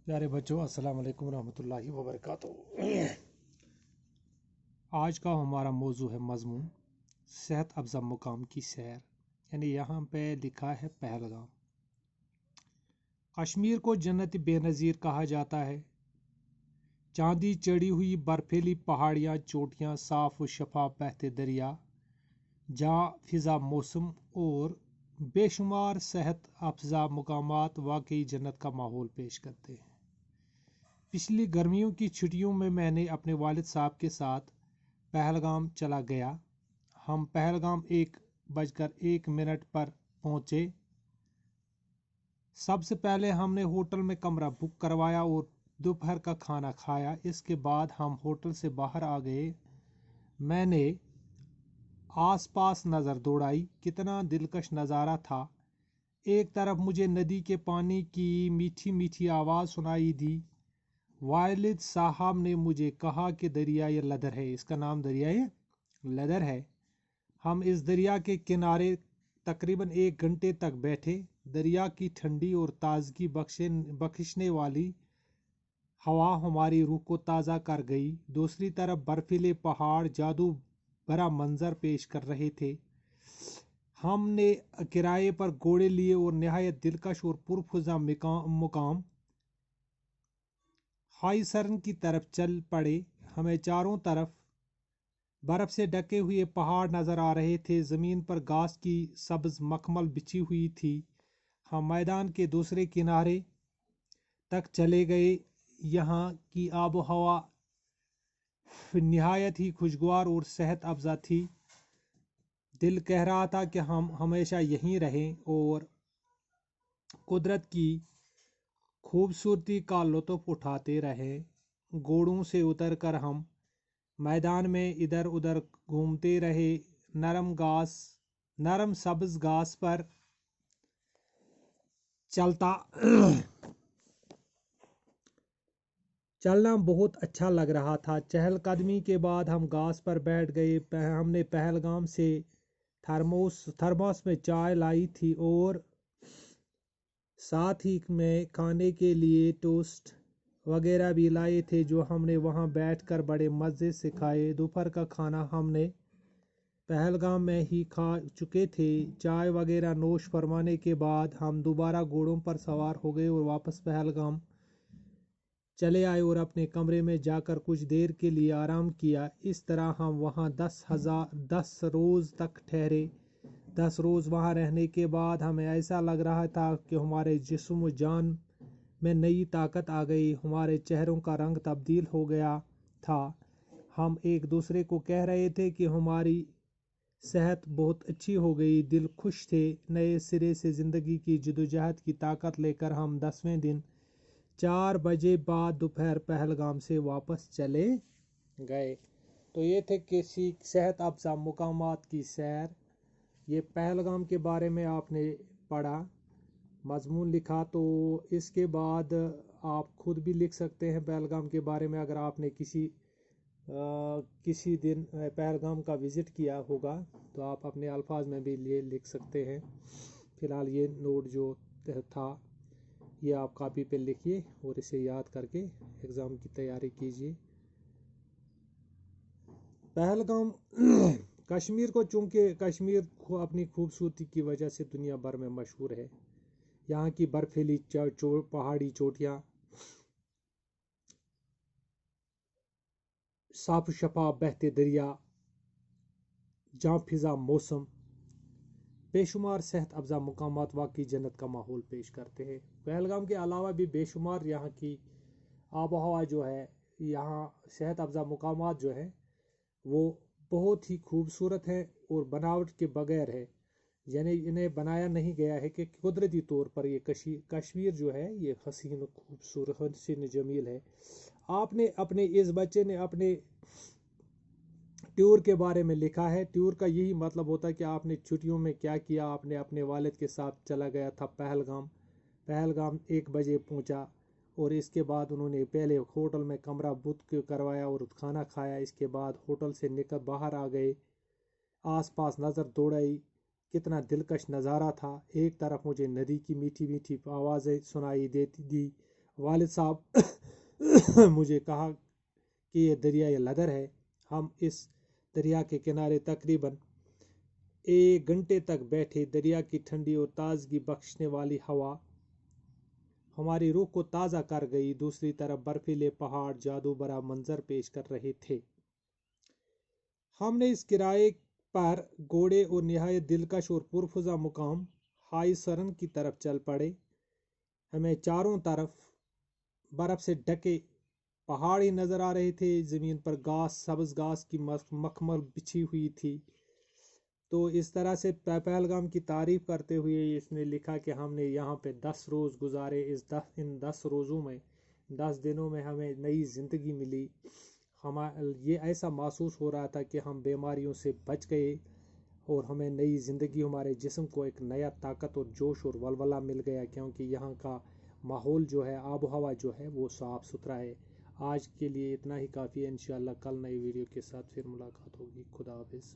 प्यारे बच्चों, अस्सलाम वालेकुम रहमतुल्लाहि व बरकातुहू। आज का हमारा मौजू है मज़मून सेहत अफ़ज़ा मुकाम की सैर। यानी यहाँ पे लिखा है पहलगाम। कश्मीर को जन्नत बेनज़ीर कहा जाता है। चांदी चढ़ी हुई बर्फीली पहाड़ियाँ, चोटियाँ, साफ़ व शफाफ बहते दरिया, जहाँ फ़िज़ा मौसम और बेशुमार सेहत अफ़ज़ा मुकामात वाकई जन्नत का माहौल पेश करते हैं। पिछली गर्मियों की छुट्टियों में मैंने अपने वालिद साहब के साथ पहलगाम चला गया। हम पहलगाम 1:01 पर पहुँचे। सबसे पहले हमने होटल में कमरा बुक करवाया और दोपहर का खाना खाया। इसके बाद हम होटल से बाहर आ गए। मैंने आसपास नज़र दौड़ाई। कितना दिलकश नज़ारा था। एक तरफ मुझे नदी के पानी की मीठी मीठी आवाज़ सुनाई दी। वालिद साहब ने मुझे कहा कि दरिया ये लदर है। इसका नाम दरिया ये लदर है। हम इस दरिया के किनारे तकरीबन 1 घंटे तक बैठे। दरिया की ठंडी और ताजगी बख्शने वाली हवा हमारी रूह को ताज़ा कर गई। दूसरी तरफ बर्फीले पहाड़ जादू भरा मंजर पेश कर रहे थे। हमने किराए पर घोड़े लिए और नहायत दिलकश और पुरफुजा मुकाम हाईसरन की तरफ चल पड़े। हमें चारों तरफ बर्फ से ढके हुए पहाड़ नजर आ रहे थे। जमीन पर घास की सब्ज मखमल बिछी हुई थी। हम मैदान के दूसरे किनारे तक चले गए। यहाँ की आबो हवा निहायत ही खुशगवार और सेहत अफजा थी। दिल कह रहा था कि हम हमेशा यहीं रहें और कुदरत की खूबसूरती का लुत्फ उठाते रहें। घोड़ों से उतरकर हम मैदान में इधर उधर घूमते रहे। नरम सब्ज घास पर चलना बहुत अच्छा लग रहा था। चहलकदमी के बाद हम घास पर बैठ गए। हमने पहलगाम से थर्मोस में चाय लाई थी और साथ ही में खाने के लिए टोस्ट वगैरह भी लाए थे, जो हमने वहां बैठकर बड़े मज़े से खाए। दोपहर का खाना हमने पहलगाम में ही खा चुके थे। चाय वगैरह नोश फरमाने के बाद हम दोबारा घोड़ों पर सवार हो गए और वापस पहलगाम चले आए और अपने कमरे में जाकर कुछ देर के लिए आराम किया। इस तरह हम वहाँ 10 रोज़ तक ठहरे। 10 रोज़ वहाँ रहने के बाद हमें ऐसा लग रहा था कि हमारे जिस्म व जान में नई ताकत आ गई। हमारे चेहरों का रंग तब्दील हो गया था। हम एक दूसरे को कह रहे थे कि हमारी सेहत बहुत अच्छी हो गई। दिल खुश थे। नए सिरे से ज़िंदगी की जदोजहद की ताकत लेकर हम 10वें दिन 4 बजे बाद दोपहर पहलगाम से वापस चले गए। तो ये थे किसी सेहत अफजा मुकामात की सैर। ये पहलगाम के बारे में आपने पढ़ा, मजमून लिखा। तो इसके बाद आप खुद भी लिख सकते हैं पहलगाम के बारे में। अगर आपने किसी दिन पहलगाम का विज़िट किया होगा तो आप अपने अल्फाज में भी लिख सकते हैं। फ़िलहाल ये नोट जो था ये आप कॉपी पे लिखिए और इसे याद करके एग्ज़ाम की तैयारी कीजिए। पहलगाम कश्मीर को, चूँकि कश्मीर अपनी खूबसूरती की वजह से दुनिया भर में मशहूर है। यहाँ की बर्फीली पहाड़ी चोटियाँ, साफ शफाफ बहते दरिया, जहाँ फिज़ा मौसम, बेशुमार सेहत अफजा मुकामात वाकई जन्नत का माहौल पेश करते हैं। पहलगाम के अलावा भी बेशुमार यहाँ की आबो हवा जो है, यहाँ सेहत अफजा मुकामात जो है वो बहुत ही खूबसूरत है और बनावट के बगैर है। यानी इन्हें बनाया नहीं गया है कि कुदरती तौर पर ये कश्मीर जो है ये हसीन खूबसूरत हसीन जमील है। इस बच्चे ने अपने टूर के बारे में लिखा है। टूर का यही मतलब होता है कि आपने छुट्टियों में क्या किया। आपने अपने वालिद के साथ चला गया था पहलगाम 1 बजे पहुंचा और इसके बाद उन्होंने पहले होटल में कमरा बुक करवाया और खाना खाया। इसके बाद होटल से निकल बाहर आ गए। आसपास नज़र दौड़ाई। कितना दिलकश नज़ारा था। एक तरफ मुझे नदी की मीठी मीठी आवाज़ें सुनाई देती थी والد صاحب مجھے کہا کہ یہ دریا لدر ہے۔ ہم اس دریا کے کنارے تقریباً 1 گھنٹے تک بیٹھے۔ دریا کی ٹھنڈی اور تازگی بخشنے والی ہوا ہماری روح کو تازہ کر گئی۔ دوسری طرف برفیلے پہاڑ جادو بھرا منظر پیش کر رہے تھے۔ ہم نے اس کرائے پر گھوڑے اور نہایت دلکش اور پرفضا مقام ہائی سرن کی طرف چل پڑے۔ ہمیں چاروں طرف برف سے ڈھکے پہاڑ ہی نظر آ رہے تھے۔ زمین پر سبز گھاس کی مخمل بچھی ہوئی تھی۔ تو اس طرح سے پہلگام کی تعریف کرتے ہوئے اس نے لکھا کہ ہم نے یہاں پہ 10 روز گزارے۔ ان 10 روزوں میں 10 دنوں میں ہمیں نئی زندگی ملی۔ یہ ایسا محسوس ہو رہا تھا کہ ہم بیماریوں سے بچ گئے اور ہمیں نئی زندگی، ہمارے جسم کو ایک نیا طاقت اور جوش اور ولولہ مل گیا، کیونکہ یہاں کا ماحول جو ہے، آب و ہوا جو ہے وہ صاف ستھرا ہے۔ آج کے لیے اتنا ہی کافی ہے۔ انشاءاللہ کل نئی ویڈیو کے ساتھ پھر ملاقات ہوگی۔ خدا حافظ۔